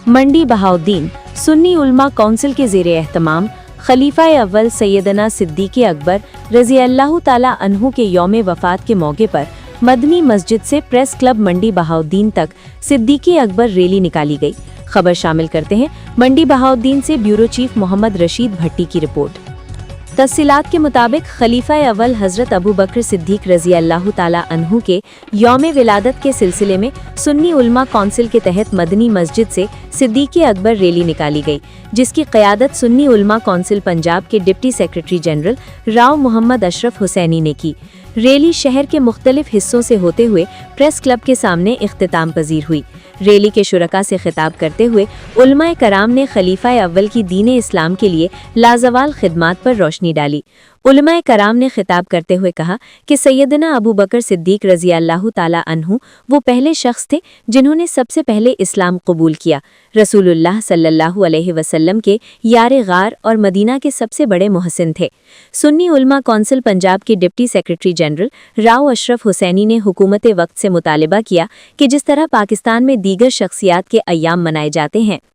मंडी बहाउद्दीन सुन्नी उलमा कौंसिल के ज़ेरे एहतमाम खलीफा अव्वल सैयदना सिद्दीक़ अकबर रज़ी अल्लाह ताला अन्हु के यौम वफ़ात के मौके पर मदनी मस्जिद से प्रेस क्लब मंडी बहाउद्दीन तक सिद्दीक़ अकबर रैली निकाली गई। खबर शामिल करते हैं मंडी बहाउद्दीन से ब्यूरो चीफ मोहम्मद रशीद भट्टी की रिपोर्ट। तफसीलात के मुताबिक खलीफा अव्वल हज़रत अबू बकर सिद्दीक़ रज़ी अल्लाह ताला अन्हु के यौम विलादत के सिलसिले में सुन्नी उलमा कौंसिल के तहत मदनी मस्जिद से सिद्दीक़ अकबर रैली निकाली गई, जिसकी क़यादत सुन्नी उलमा कौंसिल पंजाब के deputy secretary general Rao Mohammad Ashraf Hussaini ने की। रैली शहर के मुख्तलिफ हिस्सों से होते हुए प्रेस क्लब के सामने इख्तिताम पजीर हुई। रैली के शुरका से खिताब करते हुए उलमाए कराम ने खलीफा अव्वल की दीन इस्लाम के लिए लाजवाल खिदमात पर रोशनी डाली। उलमाए कराम ने खिताब करते हुए कहा कि सैयदना अबू बकर सिद्दीक़ रज़ी अल्लाह ताला अन्हु वो पहले शख्स थे जिन्होंने सबसे पहले इस्लाम कबूल किया। रसूलुल्लाह सल्लल्लाहु अलैहि वसल्लम के यारे गार और मदीना के सबसे बड़े मोहसिन थे। सुन्नी उलमा कौंसिल पंजाब के deputy secretary general Rao Ashraf Hussaini ने हुकूमत वक्त से मुतालिबा किया कि जिस तरह पाकिस्तान में दीगर शख्सियात के अय्याम मनाए जाते हैं,